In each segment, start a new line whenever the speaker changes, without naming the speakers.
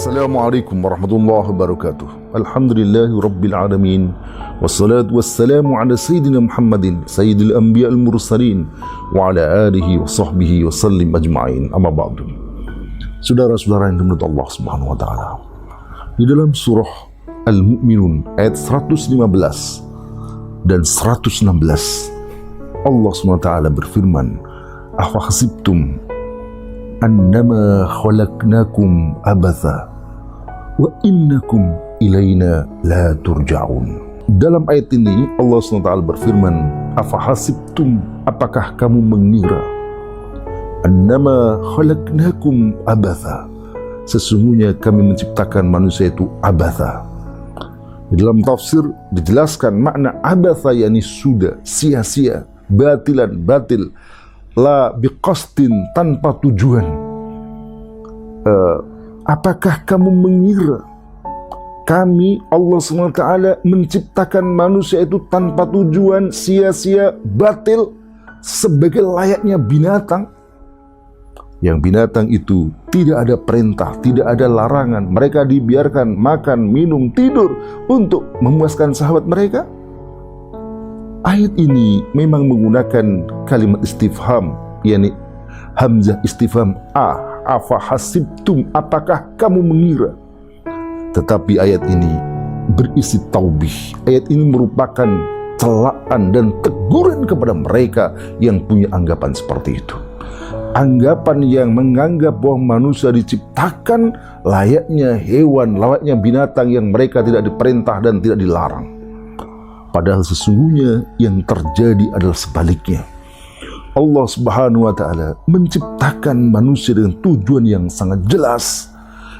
Assalamualaikum warahmatullahi wabarakatuh. Alhamdulillahi rabbil alamin. Wassalatu wassalamu ala sayyidina Muhammadin sayyidil anbiya al mursalin wa ala alihi wa sahbihi wa sallim ajma'in. Amma ba'du. Saudara-saudara yang dimuliakan Allah Subhanahu wa taala. Di dalam surah Al-Mu'minun ayat 115 dan 116 Allah Subhanahu wa taala berfirman, "Afa hasibtum annama khalaqnakum abatha wa innakum ilaina la turja'un." Dalam ayat ini Allah SWT berfirman, "Afa hasibtum, apakah kamu mengira, annama khalaqnakum abatha, sesungguhnya kami menciptakan manusia itu abatha." Di dalam tafsir dijelaskan makna abatha yakni sudah sia-sia, batilan, batil, la biqastin, tanpa tujuan. Apakah kamu mengira kami Allah SWT menciptakan manusia itu tanpa tujuan, sia-sia, batil, sebagai layaknya binatang? Yang binatang itu tidak ada perintah, tidak ada larangan, mereka dibiarkan makan, minum, tidur untuk memuaskan sahabat mereka. Ayat ini memang menggunakan kalimat istifham, yakni hamzah istifham, afa hasibtum, apakah kamu mengira. Tetapi ayat ini berisi taubih. Ayat ini merupakan celaan dan teguran kepada mereka yang punya anggapan seperti itu. Anggapan yang menganggap bahwa manusia diciptakan layaknya hewan, layaknya binatang yang mereka tidak diperintah dan tidak dilarang. Padahal sesungguhnya yang terjadi adalah sebaliknya. Allah Subhanahu wa taala menciptakan manusia dengan tujuan yang sangat jelas,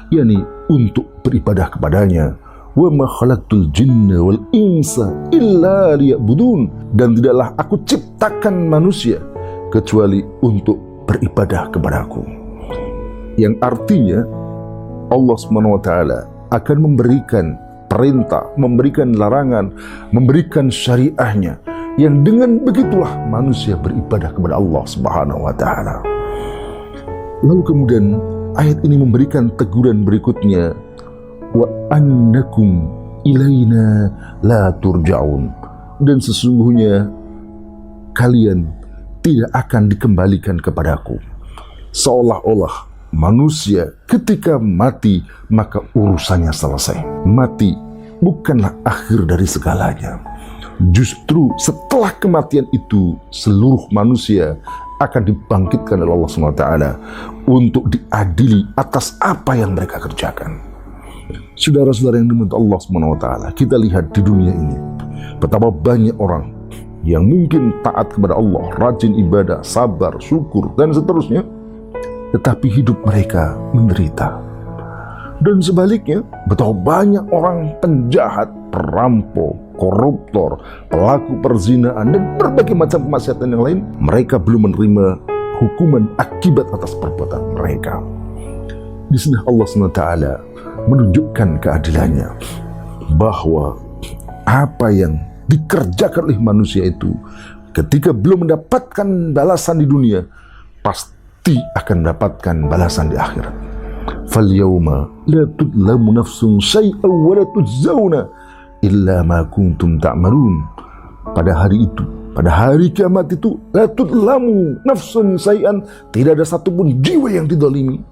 yakni untuk beribadah kepadanya. Wa ma khalaqtul jinna wal insa illa liya'budun, dan tidaklah aku ciptakan manusia kecuali untuk beribadah kepadaku. Yang artinya Allah Subhanahu wa taala akan memberikan perintah, memberikan larangan, memberikan syariahnya, yang dengan begitulah manusia beribadah kepada Allah Subhanahu wa taala. Lalu kemudian ayat ini memberikan teguran berikutnya, wa annakum ilaina la turja'un, dan sesungguhnya kalian tidak akan dikembalikan kepadaku. Seolah-olah manusia ketika mati maka urusannya selesai. Mati bukanlah akhir dari segalanya. Justru setelah kematian itu seluruh manusia akan dibangkitkan oleh Allah SWT untuk diadili atas apa yang mereka kerjakan. Saudara-saudara yang dimuliakan Allah SWT, kita lihat di dunia ini betapa banyak orang yang mungkin taat kepada Allah, rajin ibadah, sabar, syukur, dan seterusnya, tetapi hidup mereka menderita. Dan sebaliknya, betapa banyak orang penjahat, perampok, koruptor, pelaku perzinaan, dan berbagai macam kemaksiatan yang lain, mereka belum menerima hukuman akibat atas perbuatan mereka. Di sini Allah SWT menunjukkan keadilannya, bahwa apa yang dikerjakan oleh manusia itu ketika belum mendapatkan balasan di dunia, pasti akan mendapatkan balasan di akhirat. Fal yauma la tudlamu nafsun syai'an wa la tujzauna illa ma kuntum ta'malun. Pada hari itu, pada hari kiamat itu, la tudlamu nafsun syai'an, tidak ada satupun jiwa yang didolimi.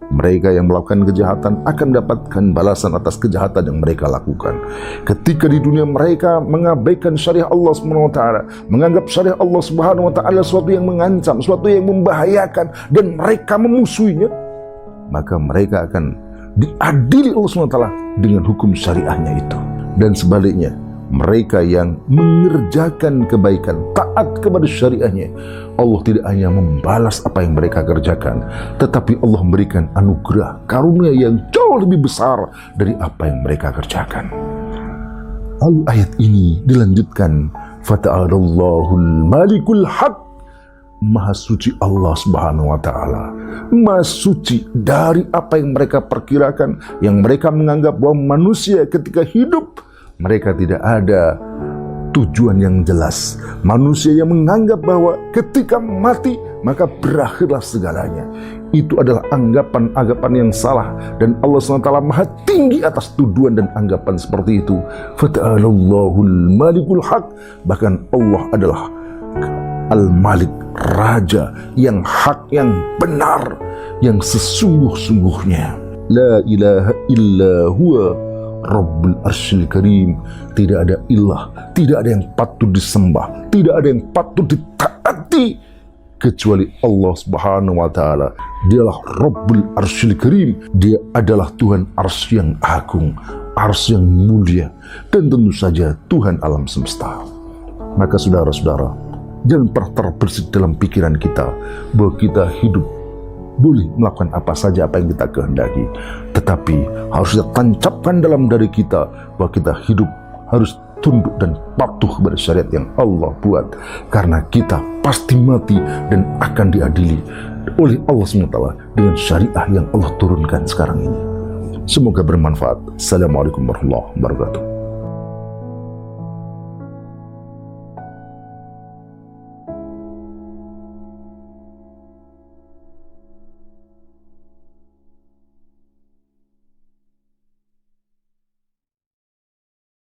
Mereka yang melakukan kejahatan akan mendapatkan balasan atas kejahatan yang mereka lakukan. Ketika di dunia mereka mengabaikan syariah Allah Subhanahu wa taala, menganggap syariah Allah Subhanahu wa taala sesuatu yang mengancam, sesuatu yang membahayakan, dan mereka memusuhinya, maka mereka akan diadili Allah Subhanahu wa taala dengan hukum syariahnya itu. Dan sebaliknya, mereka yang mengerjakan kebaikan, taat kepada syariahnya, Allah tidak hanya membalas apa yang mereka kerjakan, tetapi Allah memberikan anugerah, karunia yang jauh lebih besar dari apa yang mereka kerjakan. Lalu ayat ini dilanjutkan, fata'alallahul malikul haq, maha suci Allah Subhanahu wa taala, maha suci dari apa yang mereka perkirakan, yang mereka menganggap bahwa manusia ketika hidup mereka tidak ada tujuan yang jelas. Manusia yang menganggap bahwa ketika mati maka berakhirlah segalanya. Itu adalah anggapan-anggapan yang salah, dan Allah SWT maha tinggi atas tuduhan dan anggapan seperti itu. Fata'alallahul malikul haq. Bahkan Allah adalah Al-Malik, Raja yang hak, yang benar, yang sesungguh-sungguhnya. La ilaha illa huwa Rabbul Arsyil Karim. Tidak ada ilah, tidak ada yang patut disembah, tidak ada yang patut ditaati kecuali Allah Subhanahu wa Ta'ala. Dialah Rabbul Arsyil Karim. Dia adalah Tuhan arsy yang agung, arsy yang mulia, dan tentu saja Tuhan alam semesta. Maka saudara-saudara, jangan pernah terbersit dalam pikiran kita bahwa kita hidup boleh melakukan apa saja apa yang kita kehendaki, tetapi harus kita tancapkan dalam diri kita bahwa kita hidup harus tunduk dan patuh kepada syariat yang Allah buat, karena kita pasti mati dan akan diadili oleh Allah SWT dengan syariah yang Allah turunkan sekarang ini. Semoga bermanfaat. Assalamualaikum warahmatullahi wabarakatuh.